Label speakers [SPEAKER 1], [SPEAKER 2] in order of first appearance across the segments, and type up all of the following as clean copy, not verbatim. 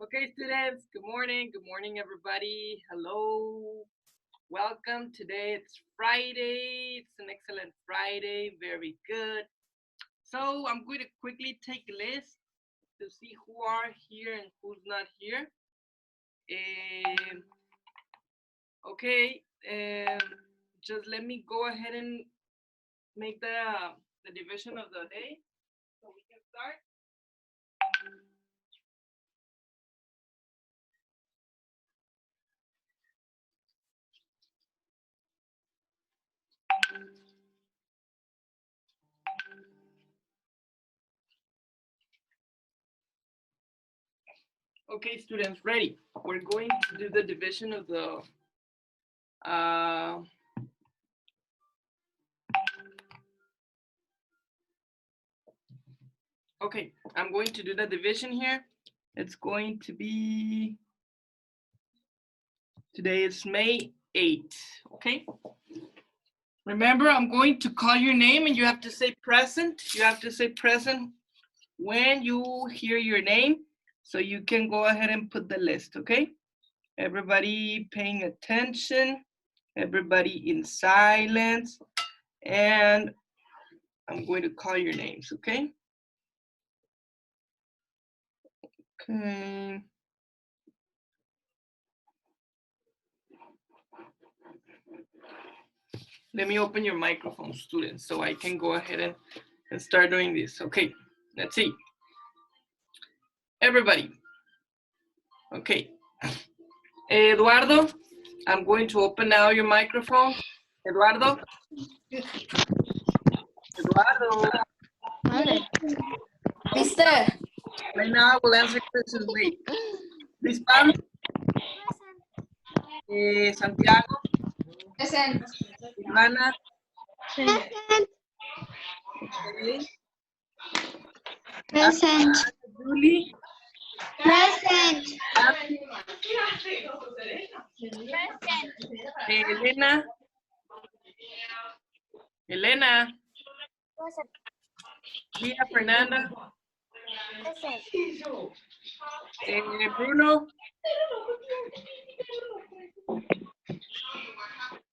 [SPEAKER 1] Okay, students, good morning. Good morning, everybody. Hello. Welcome. Today it's Friday. It's an excellent Friday. Very good. So I'm going to quickly take a list to see who are here and who's not here. Okay, just let me go ahead and make the division of the day so we can start. Okay, students, ready. We're going to do the division of the okay, I'm going to do the division here. It's going to be, today is May 8th, okay? Remember, I'm going to call your name and you have to say present. You have to say present when you hear your name, so you can go ahead and put the list, okay? Everybody paying attention, everybody in silence, and I'm going to call your names, okay? Okay. Let me open your microphone, students, so I can go ahead and start doing this. Okay, let's see. Everybody. Okay. Eduardo, I'm going to open now your microphone. Eduardo. Eduardo.
[SPEAKER 2] Mister.
[SPEAKER 1] Right now I will answer questions. Wait. Luis Pablo. Santiago.
[SPEAKER 2] Present.
[SPEAKER 1] Ivana.
[SPEAKER 3] Present.
[SPEAKER 1] Okay.
[SPEAKER 3] Present.
[SPEAKER 1] Julie.
[SPEAKER 3] Present.
[SPEAKER 1] Elena. Elena.
[SPEAKER 3] Present.
[SPEAKER 1] Lía Fernanda.
[SPEAKER 3] Present.
[SPEAKER 1] Bruno.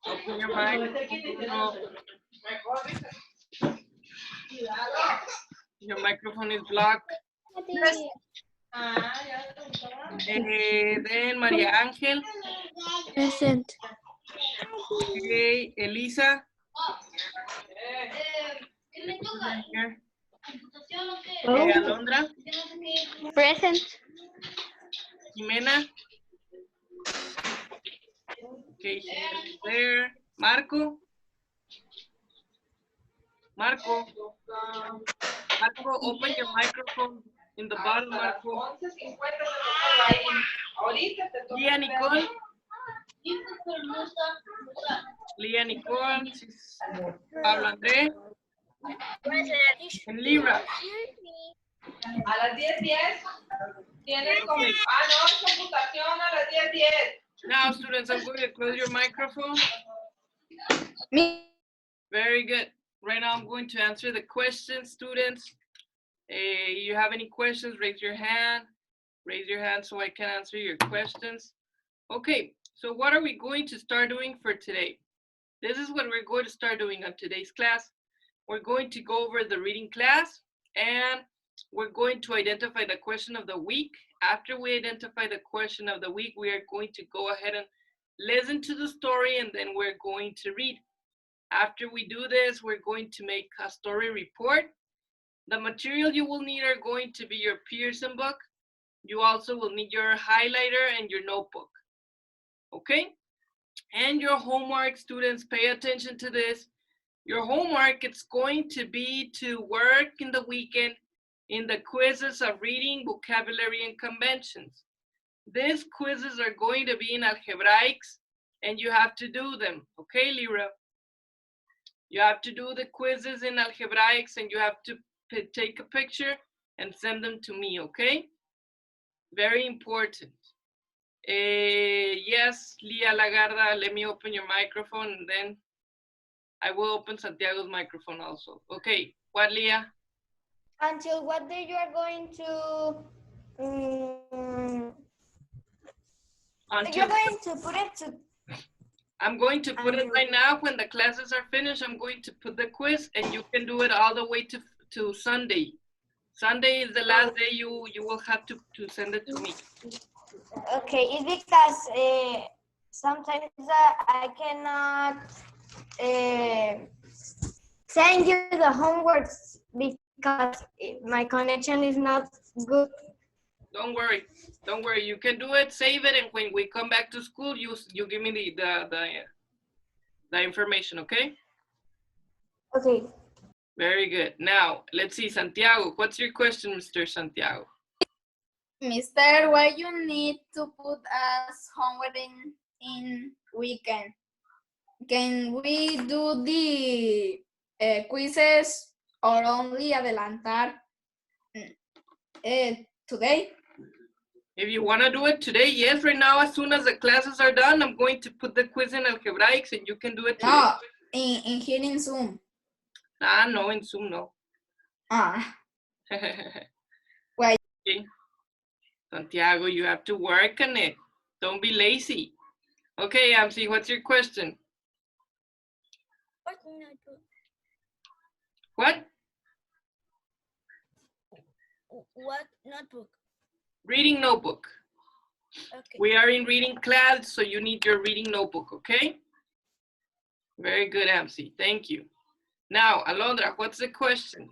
[SPEAKER 1] Open your mic. Bruno. Your microphone is blocked. Then Maria Ángel.
[SPEAKER 3] Present.
[SPEAKER 1] Okay, Elisa. Alondra.
[SPEAKER 3] Present.
[SPEAKER 1] Jimena. Okay, she's there. Marco. Marco. Marco, open your microphone in the bottom, Marco. Lía Nicole. Lía Nicole. Pablo Andrés. And Lira.
[SPEAKER 2] A las 10:10 tienes como, no, es computación a las 10:10.
[SPEAKER 1] Now, students, I'm going to close your microphone.
[SPEAKER 2] Me.
[SPEAKER 1] Very good. Right now, I'm going to answer the questions, students. You have any questions, raise your hand. Raise your hand so I can answer your questions. Okay, so what are we going to start doing for today? This is what we're going to start doing on today's class. We're going to go over the reading class and we're going to identify the question of the week. After we identify the question of the week, we are going to go ahead and listen to the story, and then we're going to read. After we do this, we're going to make a story report. The material you will need are going to be your Pearson book. You also will need your highlighter and your notebook, okay? And your homework, students, pay attention to this. Your homework, it's going to be to work in the weekend in the quizzes of reading, vocabulary, and conventions. These quizzes are going to be in algebraics, and you have to do them, okay, Lyra? You have to do the quizzes in algebraics, and you have to take a picture and send them to me, okay? Very important. Yes, Lia Lagarda, let me open your microphone, and then I will open Santiago's microphone also. Okay, what, Lia?
[SPEAKER 3] Until what day you are going to? You're going to put it to.
[SPEAKER 1] I'm going to put it right now. When the classes are finished, I'm going to put the quiz, and you can do it all the way to Sunday. Sunday is the last day you will have to send it to me.
[SPEAKER 3] Okay, it's because sometimes I cannot send you the homeworks because my connection is not good.
[SPEAKER 1] Don't worry. Don't worry. You can do it, save it, and when we come back to school, you give me the information, okay?
[SPEAKER 3] Okay.
[SPEAKER 1] Very good. Now, let's see, Santiago. What's your question, Mr. Santiago?
[SPEAKER 4] Mister, why you need to put us homework in weekend? Can we do the quizzes or only adelantar today?
[SPEAKER 1] If you want to do it today, yes. Right now, as soon as the classes are done, I'm going to put the quiz in algebraics, and you can do it today.
[SPEAKER 4] No, in here in Zoom.
[SPEAKER 1] No, in Zoom, no.
[SPEAKER 4] Why?
[SPEAKER 1] Okay. Santiago, you have to work on it. Don't be lazy. Okay, Amsi, what's your question? What?
[SPEAKER 3] What notebook?
[SPEAKER 1] Reading notebook.
[SPEAKER 3] Okay.
[SPEAKER 1] We are in reading class, so you need your reading notebook, okay? Very good, Amsi. Thank you. Now, Alondra, what's the question?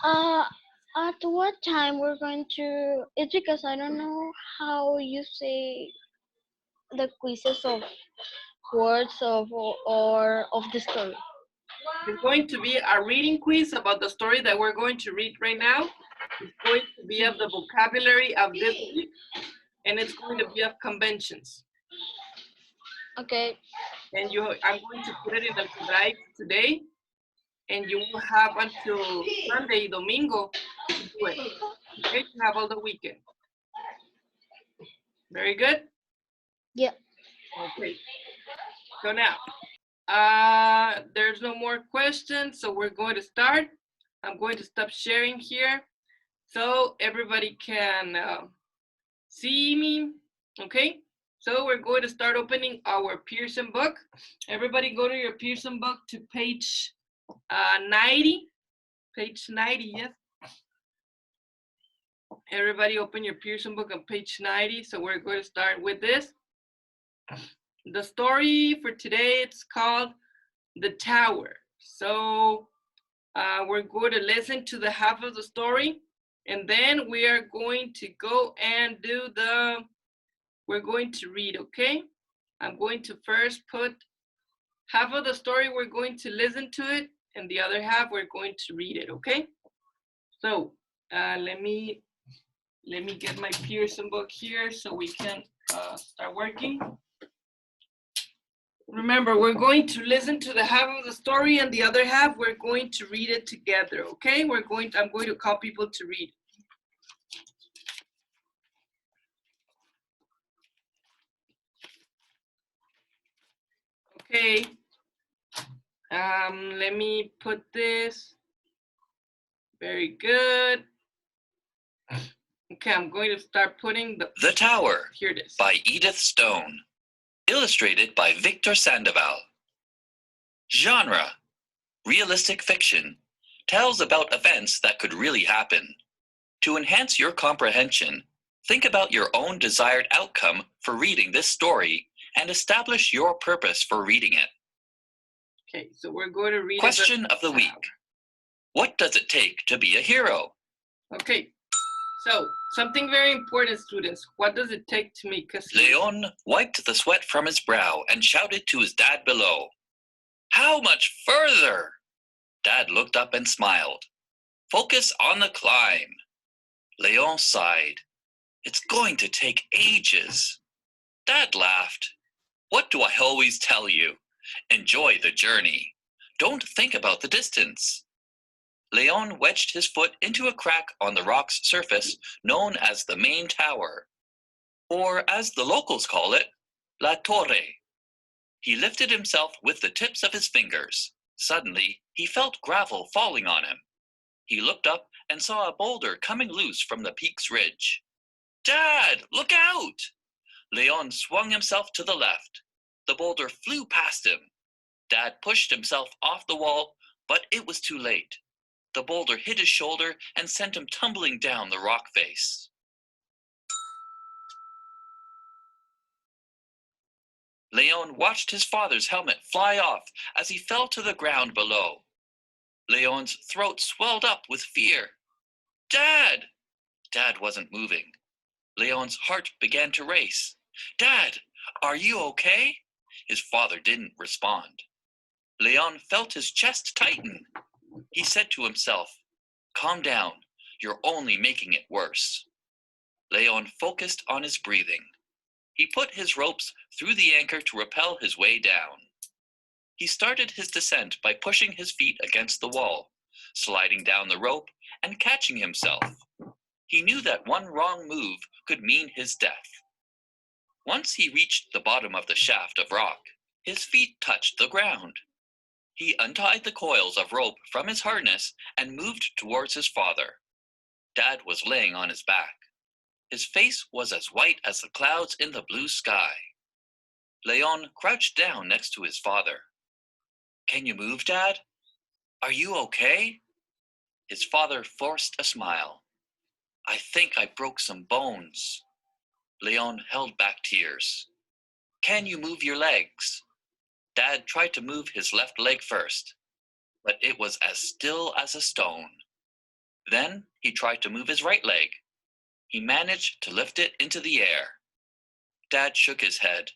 [SPEAKER 5] At what time we're going to, it's because I don't know how you say the quizzes of words or of the story.
[SPEAKER 1] It's going to be a reading quiz about the story that we're going to read right now. It's going to be of the vocabulary of this week, and it's going to be of conventions.
[SPEAKER 5] Okay.
[SPEAKER 1] And I'm going to put it in the drive today, and you will have until Sunday, Domingo, to do it. Okay, to have all the weekend. Very good?
[SPEAKER 5] Yeah.
[SPEAKER 1] Okay. So now, there's no more questions, so we're going to start. I'm going to stop sharing here so everybody can see me, okay? So we're going to start opening our Pearson book. Everybody go to your Pearson book to page 90. Page 90, yes. Everybody open your Pearson book on page 90. So we're going to start with this. The story for today, it's called The Tower. So we're going to listen to the half of the story, and then we are going to go and we're going to read, okay? I'm going to first put half of the story, we're going to listen to it, and the other half, we're going to read it, okay? So let me get my Pearson book here so we can start working. Remember, we're going to listen to the half of the story, and the other half, we're going to read it together, okay? I'm going to call people to read. Okay, let me put this. Very good. Okay, I'm going to start putting
[SPEAKER 6] The Tower.
[SPEAKER 1] Here it is.
[SPEAKER 6] By Edith Stone. Illustrated by Victor Sandoval. Genre. Realistic fiction. Tells about events that could really happen. To enhance your comprehension, think about your own desired outcome for reading this story and establish your purpose for reading it.
[SPEAKER 1] Okay, so we're going to read.
[SPEAKER 6] Question of the week. What does it take to be a hero?
[SPEAKER 1] Okay, so something very important, students. What does it take to make us?
[SPEAKER 6] Leon wiped the sweat from his brow and shouted to his dad below. How much further? Dad looked up and smiled. Focus on the climb. Leon sighed. It's going to take ages. Dad laughed. What do I always tell you? Enjoy the journey. Don't think about the distance. Leon wedged his foot into a crack on the rock's surface known as the main tower, or as the locals call it, La Torre. He lifted himself with the tips of his fingers. Suddenly, he felt gravel falling on him. He looked up and saw a boulder coming loose from the peak's ridge. Dad, look out! Leon swung himself to the left. The boulder flew past him. Dad pushed himself off the wall, but it was too late. The boulder hit his shoulder and sent him tumbling down the rock face. Leon watched his father's helmet fly off as he fell to the ground below. Leon's throat swelled up with fear. Dad! Dad wasn't moving. Leon's heart began to race. Dad, are you okay? His father didn't respond. Leon felt his chest tighten. He said to himself, calm down, you're only making it worse. Leon focused on his breathing. He put his ropes through the anchor to rappel his way down. He started his descent by pushing his feet against the wall, sliding down the rope, and catching himself. He knew that one wrong move could mean his death. Once he reached the bottom of the shaft of rock, his feet touched the ground. He untied the coils of rope from his harness and moved towards his father. Dad was laying on his back. His face was as white as the clouds in the blue sky. Leon crouched down next to his father. Can you move, Dad? Are you okay? His father forced a smile. I think I broke some bones. Leon held back tears. Can you move your legs? Dad tried to move his left leg first, but it was as still as a stone. Then he tried to move his right leg. He managed to lift it into the air. Dad shook his head.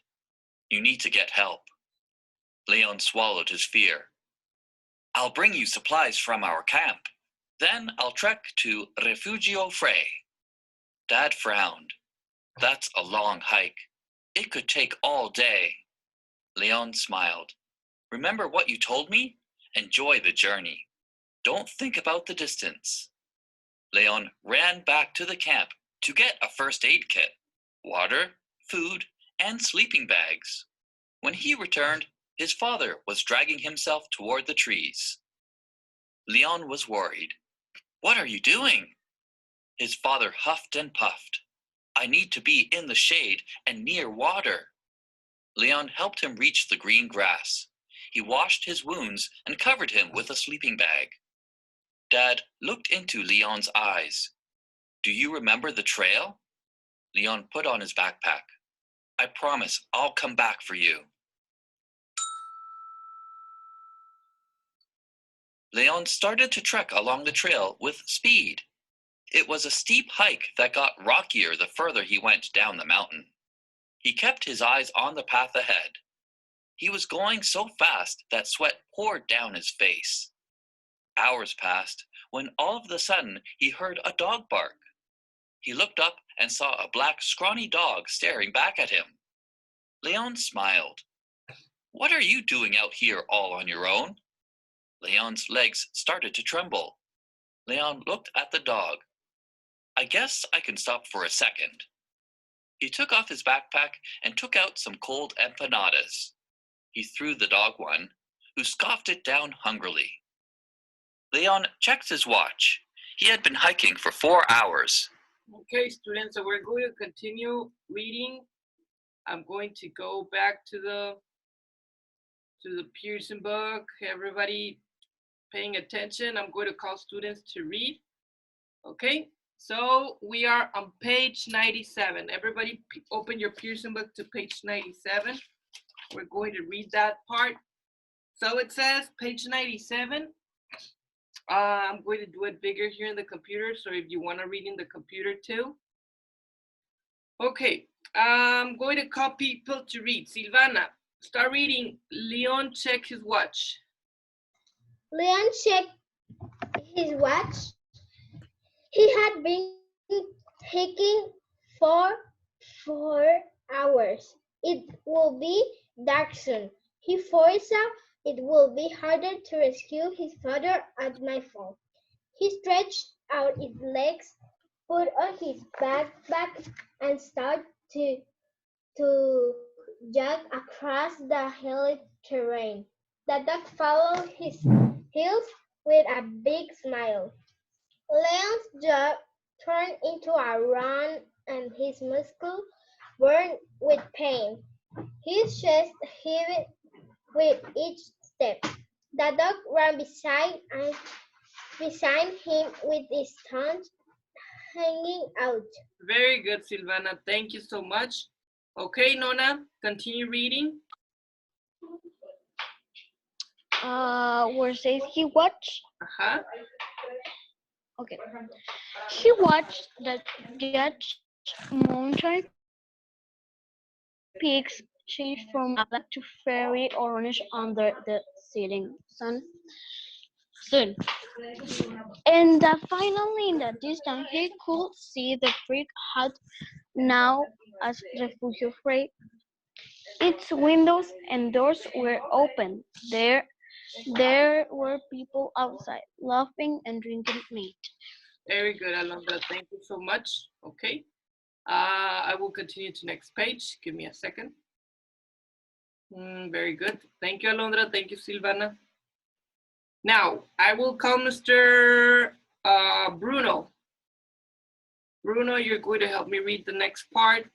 [SPEAKER 6] You need to get help. Leon swallowed his fear. I'll bring you supplies from our camp. Then I'll trek to Refugio Frey. Dad frowned. That's a long hike. It could take all day. Leon smiled. Remember what you told me? Enjoy the journey. Don't think about the distance. Leon ran back to the camp to get a first aid kit, water, food, and sleeping bags. When he returned, his father was dragging himself toward the trees. Leon was worried. What are you doing? His father huffed and puffed. I need to be in the shade and near water. Leon helped him reach the green grass. He washed his wounds and covered him with a sleeping bag. Dad looked into Leon's eyes. Do you remember the trail? Leon put on his backpack. I promise I'll come back for you. Leon started to trek along the trail with speed. It was a steep hike that got rockier the further he went down the mountain. He kept his eyes on the path ahead. He was going so fast that sweat poured down his face. Hours passed when all of a sudden he heard a dog bark. He looked up and saw a black, scrawny dog staring back at him. Leon smiled. What are you doing out here all on your own? Leon's legs started to tremble. Leon looked at the dog. I guess I can stop for a second. He took off his backpack and took out some cold empanadas. He threw the dog one, who scoffed it down hungrily. Leon checked his watch. He had been hiking for 4 hours.
[SPEAKER 1] Okay, students, so we're going to continue reading. I'm going to go back to the Pearson book. Everybody paying attention. I'm going to call students to read. Okay, So we are on page 97. Everybody open your Pearson book to page 97. We're going to read that part. So it says page 97. I'm going to do it bigger here in the computer. So if you want to read in the computer too. Okay, I'm going to call people to read. Silvana, start reading. Leon checked his watch.
[SPEAKER 3] Leon checked his watch. He had been hiking for 4 hours. It will be dark soon. He foresaw it will be harder to rescue his father at nightfall. He stretched out his legs, put on his backpack, and started to jog across the hilly terrain. The dog followed his heels with a big smile. Leon's jog turned into a run and his muscles burned with pain. His chest heaved with each step. The dog ran beside him with his tongue hanging out.
[SPEAKER 1] Very good, Silvana. Thank you so much. Okay, Nona, continue reading.
[SPEAKER 5] Where says he watched?
[SPEAKER 1] Uh-huh.
[SPEAKER 5] Okay. He watched the judge mountain peaks change from black to fiery orange under the setting sun. And finally, in the distance, he could see the brick hut now as Refugio Frey. Its windows and doors were open. There were people outside, laughing and drinking meat.
[SPEAKER 1] Very good, Alondra. Thank you so much. Okay. I will continue to next page. Give me a second. Very good. Thank you, Alondra. Thank you, Silvana. Now, I will call Mr. Bruno. Bruno, you're going to help me read the next part.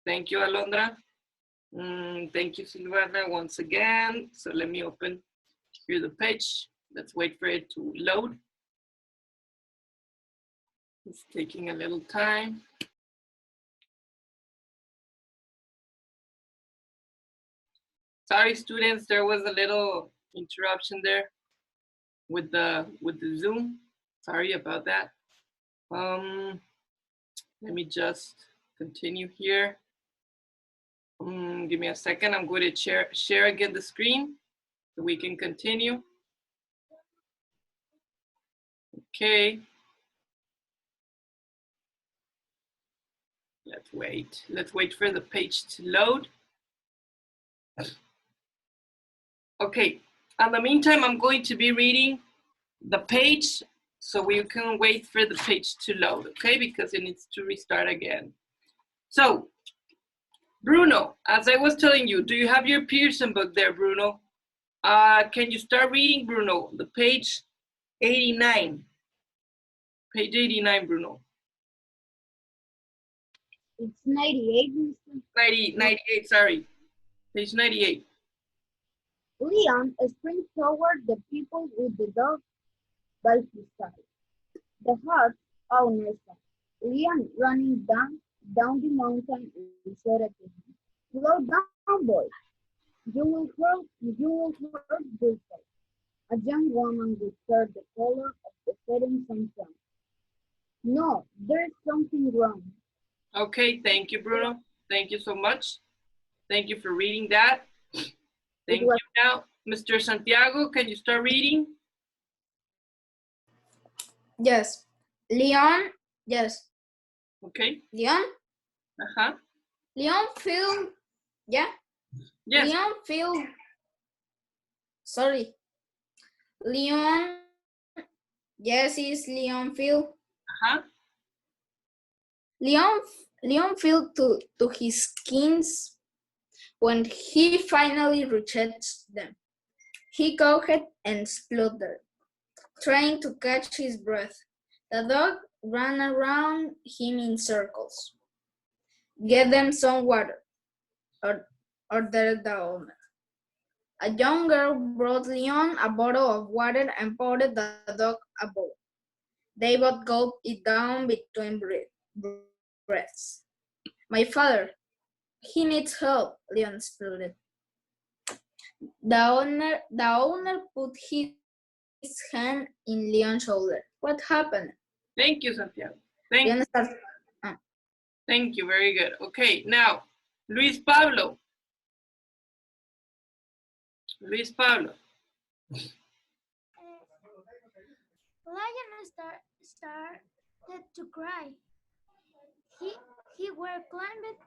[SPEAKER 1] Thank you, Alondra. Thank you, Silvana, once again. So let me open here the page. Let's wait for it to load. It's taking a little time. Sorry, students, there was a little interruption there with the Zoom. Sorry about that. Let me just continue here. Give me a second. I'm going to share again the screen so we can continue. Okay. Let's wait. Let's wait for the page to load. Okay. In the meantime, I'm going to be reading the page so we can wait for the page to load, okay? Because it needs to restart again. So, Bruno, as I was telling you, do you have your Pearson book there, Bruno? Can you start reading, Bruno? The page 89. Page 89, Bruno.
[SPEAKER 4] It's 98, Mr.
[SPEAKER 1] 98, sorry. Page 98.
[SPEAKER 4] Leon springs toward the people with the dog by his side. The hut owner said, Leon running down the mountain and said to him, slow down, boy. You will hurt yourself. A young woman disturbed the color of the setting sun. No, there's something wrong.
[SPEAKER 1] Okay, thank you, Bruno. Thank you so much. Thank you for reading that. Thank you. Now, Mr. Santiago, can you start reading?
[SPEAKER 4] Yes. Leon, yes.
[SPEAKER 1] Okay.
[SPEAKER 4] Leon?
[SPEAKER 1] Uh-huh.
[SPEAKER 4] Leon feel, yeah?
[SPEAKER 1] Yes.
[SPEAKER 4] Leon feel, sorry. Leon, yes, it's Leon feel.
[SPEAKER 1] Uh-huh.
[SPEAKER 4] Leon fell to his skins when he finally reached them. He coughed and spluttered, trying to catch his breath. The dog ran around him in circles. Get them some water, ordered the owner. A young girl brought Leon a bottle of water and poured the dog a bowl. They both gulped it down between breaths. My father, he needs help, Leon exploded. The owner put his hand in Leon's shoulder. What happened?
[SPEAKER 1] Thank you, Santiago. Thank
[SPEAKER 4] Leon
[SPEAKER 1] you.
[SPEAKER 4] started.
[SPEAKER 1] Thank you. Very good. Okay, now, Luis Pablo. Luis Pablo.
[SPEAKER 3] Lion started to cry. He were climbing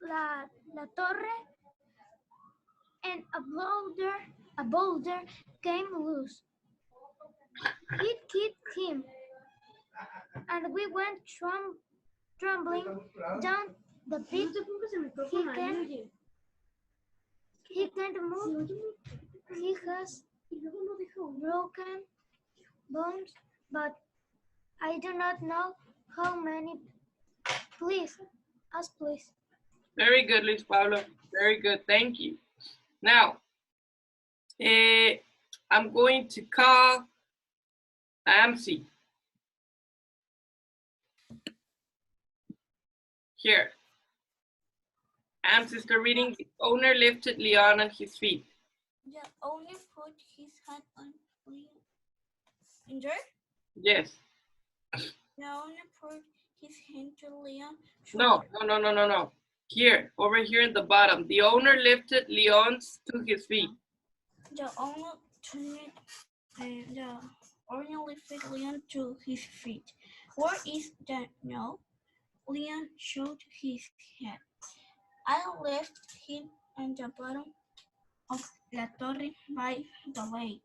[SPEAKER 3] la torre, and a boulder came loose. It hit him, and we went trembling down the pit. He can't move. He has broken bones, but I do not know how many. Please, ask please.
[SPEAKER 1] Very good, Luis Pablo. Very good. Thank you. Now, I'm going to call AMSI. Here. AMSI, start reading. The owner lifted Leon on his feet.
[SPEAKER 5] The owner put his hand on Leon. Injured?
[SPEAKER 1] Yes.
[SPEAKER 5] The owner put his hand to Leon.
[SPEAKER 1] No. Here, over here in the bottom. The owner lifted Leon to his feet.
[SPEAKER 5] The owner lifted Leon to his feet. Where is the no? Leon shook his head. I left him on the bottom of La Torre by the lake.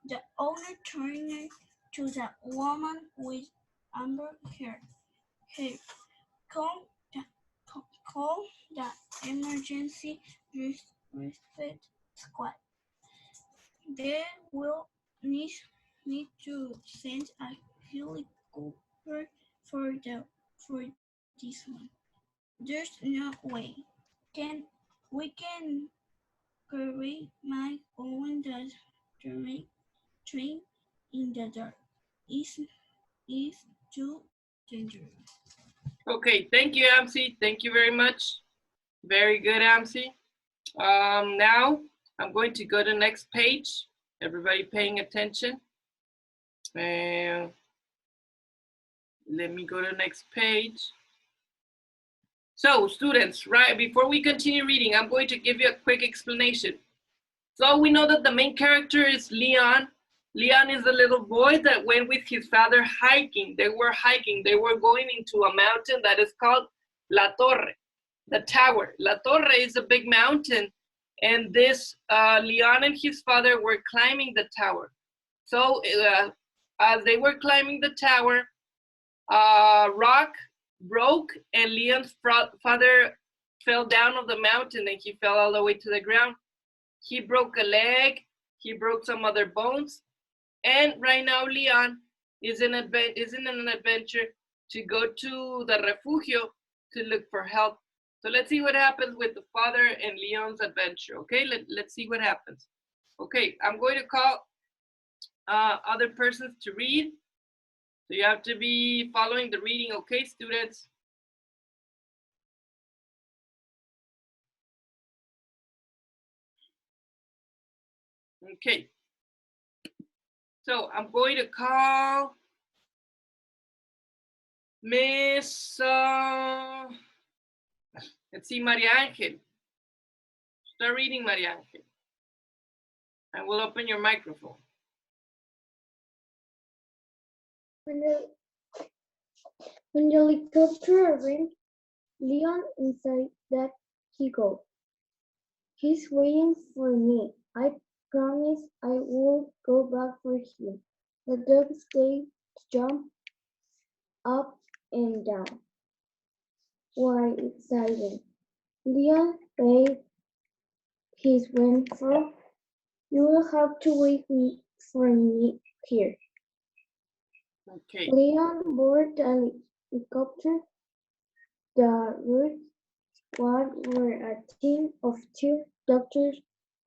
[SPEAKER 5] The owner turned to the woman with amber hair. Hey, call the emergency rescue squad. They will need to send a helicopter for this one. There's no way we can carry my own train in the dark. It's too dangerous.
[SPEAKER 1] Okay, thank you, AMSI. Thank you very much. Very good, AMSI. Now, I'm going to go to the next page. Everybody paying attention. And let me go to the next page. So, students, right, before we continue reading, I'm going to give you a quick explanation. So we know that the main character is Leon. Leon is a little boy that went with his father hiking. They were hiking. They were going into a mountain that is called La Torre, the tower. La Torre is a big mountain, and this Leon and his father were climbing the tower. So as they were climbing the tower, rock broke, and Leon's father fell down of the mountain, and he fell all the way to the ground. He broke a leg, he broke some other bones, and right now Leon is in an adventure to go to the refugio to look for help. So let's see what happens with the father and Leon's adventure, okay? Let's see what happens. Okay, I'm going to call other persons to read. So you have to be following the reading, okay, students? Okay. So I'm going to call Miss, let's see, Maria Angel. Start reading, Maria Angel. I will open your microphone.
[SPEAKER 3] When the helicopter arrived, Leon inside that he go. He's waiting for me. I promise I will go back for him. The dog stayed to jump up and down. Why excited? Leon paid his windfall. You will have to wait for me here.
[SPEAKER 1] Okay.
[SPEAKER 3] Leon boarded the helicopter. The route squad were a team of 2 doctors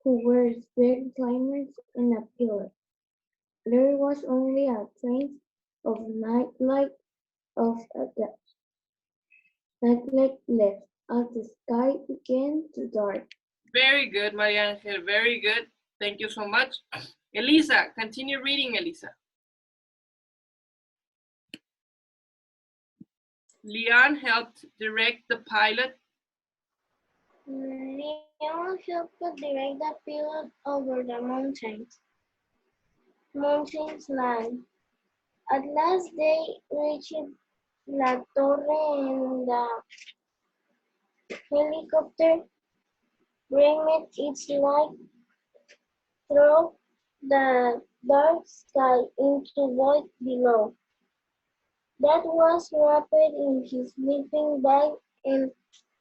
[SPEAKER 3] who were big climbers and a pilot. There was only a train of nightlight of the nightlight left as the sky began to dark.
[SPEAKER 1] Very good, Maria Angel. Very good. Thank you so much. Elisa, continue reading, Elisa. Leon helped direct the pilot.
[SPEAKER 3] Leon helped direct the pilot over the mountains land. At last they reached La Torre and the helicopter bringing its light through the dark sky into void below. Dad was wrapped in his sleeping bag and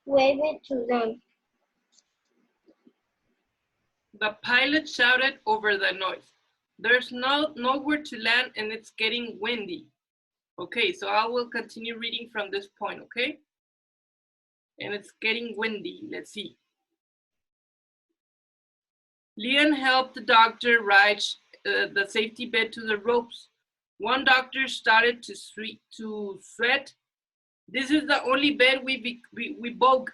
[SPEAKER 3] waved to them.
[SPEAKER 1] The pilot shouted over the noise. There's nowhere to land and it's getting windy. Okay, so I will continue reading from this point, okay? And it's getting windy, let's see. Leon helped the doctor ride the safety bed to the ropes. One doctor started to sweat. This is the only bed we bog,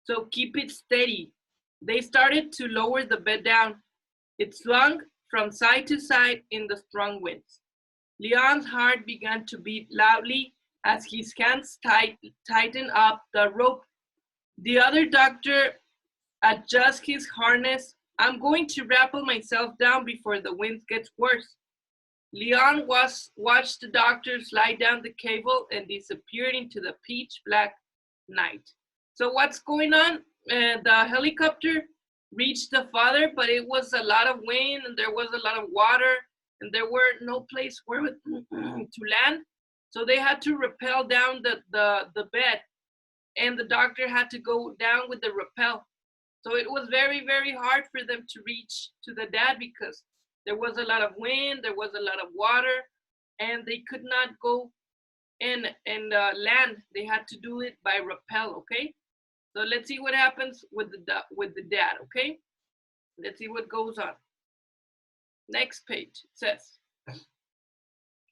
[SPEAKER 1] so keep it steady. They started to lower the bed down. It swung from side to side in the strong winds. Leon's heart began to beat loudly as his hands tightened up the rope. The other doctor adjusted his harness. I'm going to rappel myself down before the wind gets worse. Leon watched the doctor slide down the cable and disappeared into the pitch black night. So what's going on? The helicopter reached the father, but it was a lot of wind and there was a lot of water and there were no place where to land. So they had to rappel down the bed and the doctor had to go down with the rappel. So it was very, very hard for them to reach to the dad because there was a lot of wind, there was a lot of water, and they could not go and land. They had to do it by rappel, okay? So let's see what happens with the dad, okay? Let's see what goes on. Next page, it says,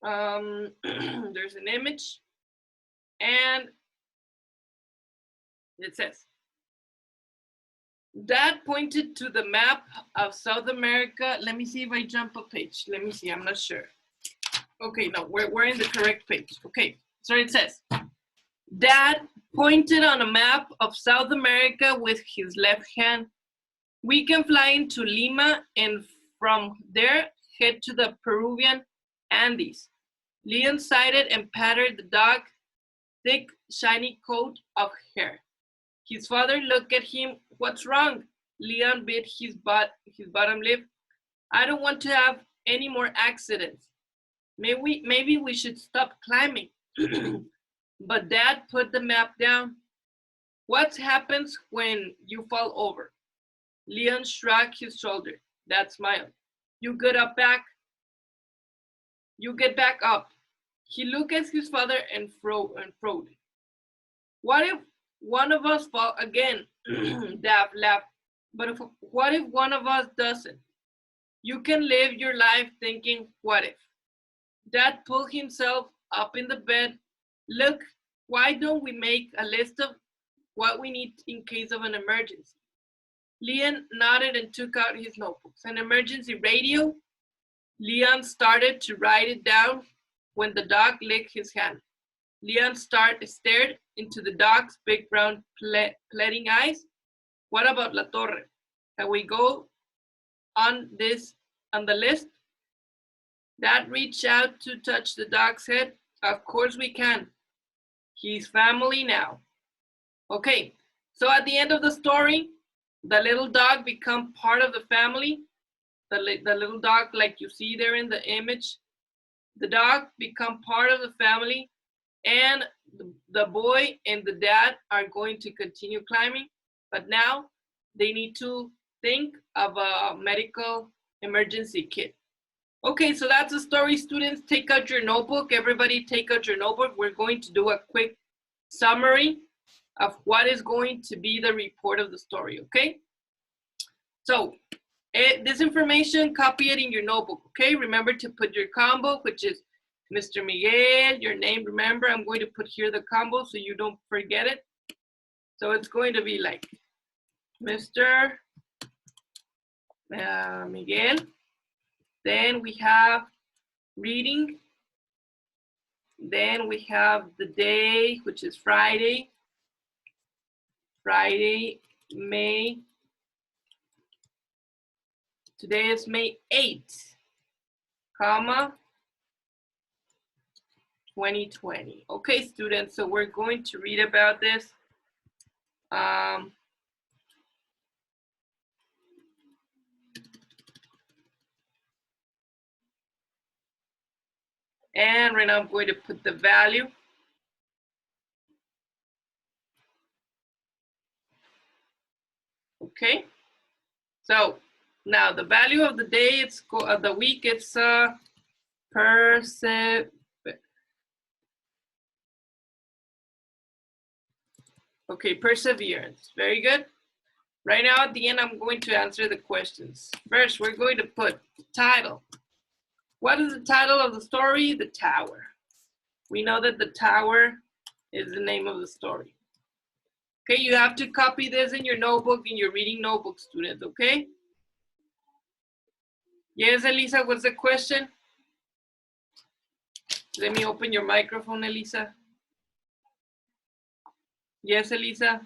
[SPEAKER 1] there's an image, and it says, Dad pointed to the map of South America. Let me see if I jump a page. Let me see, I'm not sure. Okay, no, we're in the correct page. Okay, so it says, Dad pointed on a map of South America with his left hand. We can fly into Lima and from there head to the Peruvian Andes. Leon sighted and patted the dog's thick, shiny coat of hair. His father looked at him. What's wrong? Leon bit his bottom lip. I don't want to have any more accidents. Maybe we should stop climbing. But Dad put the map down. What happens when you fall over? Leon shrugged his shoulder. Dad smiled. You get back up. He looked at his father and frowned. What if one of us fall again? Dad laughed. But what if one of us doesn't? You can live your life thinking, what if? Dad pulled himself up in the bed. Look, why don't we make a list of what we need in case of an emergency? Leon nodded and took out his notebooks. An emergency radio? Leon started to write it down when the dog licked his hand. Leon stared into the dog's big brown pleading eyes. What about La Torre? Can we go on the list? Dad reached out to touch the dog's head. Of course we can. He's family now. Okay, so at the end of the story, the little dog become part of the family. The little dog, like you see there in the image, the dog become part of the family, and the boy and the dad are going to continue climbing, but now they need to think of a medical emergency kit. Okay, so that's the story, students. Take out your notebook. Everybody take out your notebook. We're going to do a quick summary of what is going to be the report of the story, okay? So this information, copy it in your notebook, okay? Remember to put your combo, which is Mr. Miguel, your name, remember, I'm going to put here the combo so you don't forget it. So it's going to be like Mr. Miguel. Then we have reading. Then we have the day, which is Friday. Friday, May. Today is May 8th, comma, 2020. Okay, students, so we're going to read about this. And right now I'm going to put the value. Okay, so now the value of the day, it's the week, it's perseverance. Very good. Right now at the end, I'm going to answer the questions. First, we're going to put the title. What is the title of the story? The Tower. We know that the tower is the name of the story. Okay, you have to copy this in your notebook, in your reading notebook, students, okay? Yes, Elisa, what's the question? Let me open your microphone, Elisa. Yes, Elisa?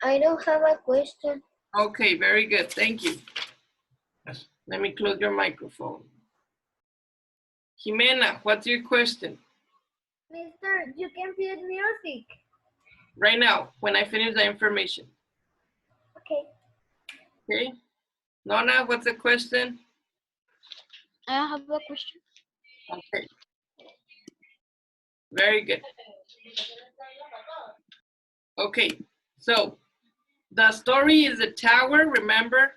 [SPEAKER 3] I don't have a question.
[SPEAKER 1] Okay, very good, thank you. Let me close your microphone. Jimena, what's your question?
[SPEAKER 3] Mister, you can play music.
[SPEAKER 1] Right now, when I finish the information.
[SPEAKER 3] Okay.
[SPEAKER 1] Okay. Nona, what's the question?
[SPEAKER 5] I have a question.
[SPEAKER 1] Okay. Very good. Okay, so the story is a tower, remember?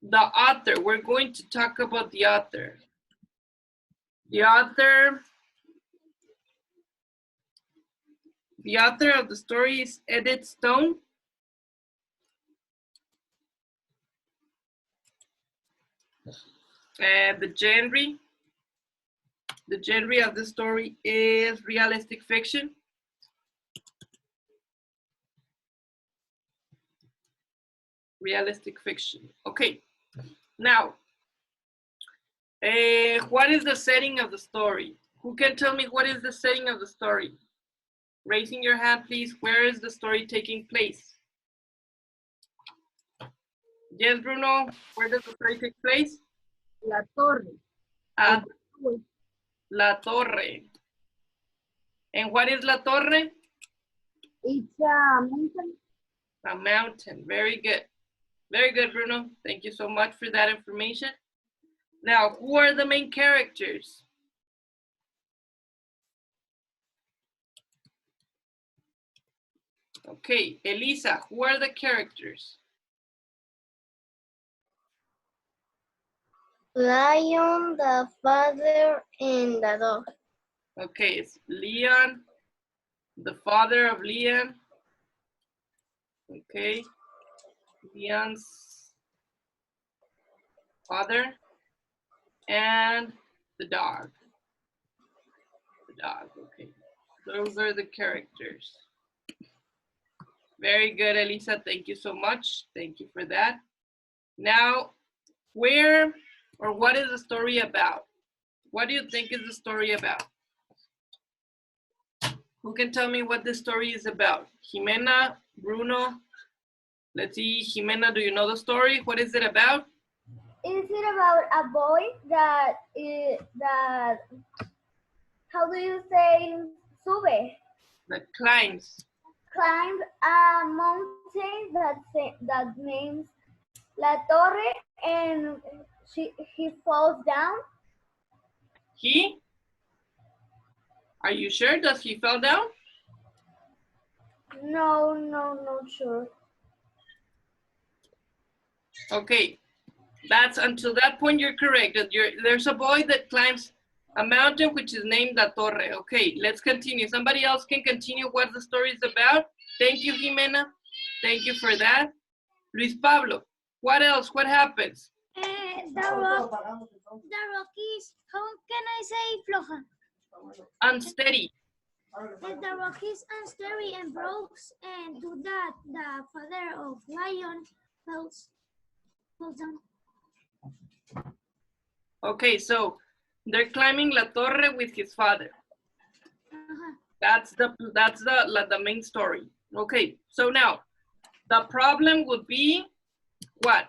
[SPEAKER 1] The author, we're going to talk about the author. The author of the story is Edith Stone. And the genre of the story is realistic fiction. Realistic fiction. Okay. Now, what is the setting of the story? Who can tell me what is the setting of the story? Raising your hand, please. Where is the story taking place? Yes, Bruno. Where does the story take place?
[SPEAKER 4] La Torre.
[SPEAKER 1] At La Torre. And what is La Torre?
[SPEAKER 4] It's a mountain.
[SPEAKER 1] A mountain. Very good. Very good, Bruno. Thank you so much for that information. Now, who are the main characters? Okay, Elisa, who are the characters?
[SPEAKER 3] Lion, the father, and the dog.
[SPEAKER 1] Okay, it's Leon, the father of Leon. Okay, Leon's father and the dog. The dog, okay. Those are the characters. Very good, Elisa. Thank you so much. Thank you for that. Now, where or what is the story about? What do you think is the story about? Who can tell me what the story is about? Jimena, Bruno. Let's see, Jimena, do you know the story? What is it about?
[SPEAKER 3] Is it about a boy that how do you say sube?
[SPEAKER 1] That climbs.
[SPEAKER 3] Climbed a mountain that names La Torre, and he falls down.
[SPEAKER 1] He? Are you sure? Does he fall down?
[SPEAKER 3] No, not sure.
[SPEAKER 1] Okay, that's until that point you're correct. There's a boy that climbs a mountain which is named La Torre. Okay, let's continue. Somebody else can continue what the story is about. Thank you, Jimena. Thank you for that. Luis Pablo, what else? What happens?
[SPEAKER 3] The rock is, how can I say floja?
[SPEAKER 1] Unsteady.
[SPEAKER 3] If the rock is unsteady and breaks, and do that, the father of lion falls down.
[SPEAKER 1] Okay, so they're climbing La Torre with his father.
[SPEAKER 3] Uh-huh.
[SPEAKER 1] That's the main story. Okay, so now the problem would be what?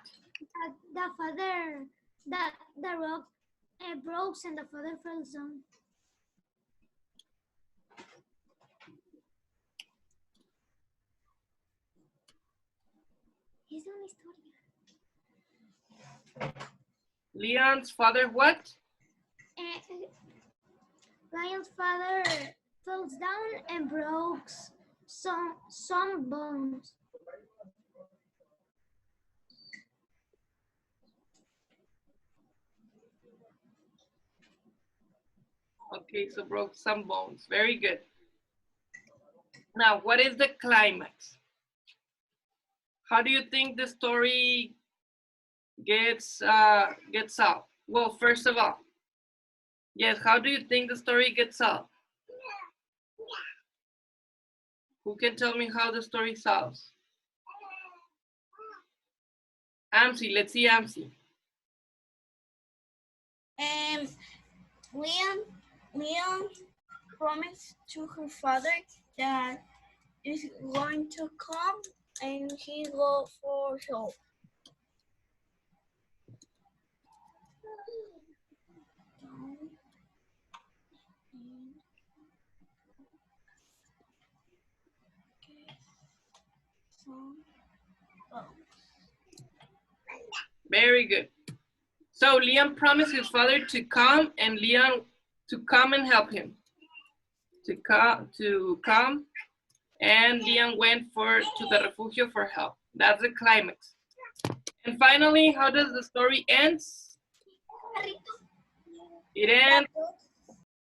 [SPEAKER 3] The father, the rock broke and the father fell down. It's una historia.
[SPEAKER 1] Leon's father what?
[SPEAKER 3] Lion's father fell down and broke some bones.
[SPEAKER 1] Okay, so broke some bones. Very good. Now, what is the climax? How do you think the story gets solved? Well, first of all, yes, how do you think the story gets solved? Who can tell me how the story solves? Amsi, let's see Amsi.
[SPEAKER 5] Leon promised to her father that is going to come and he go for help.
[SPEAKER 1] Very good. So Leon promised his father to come and Leon to come and help him. To come and Leon went to the refugio for help. That's the climax. And finally, how does the story end? It ends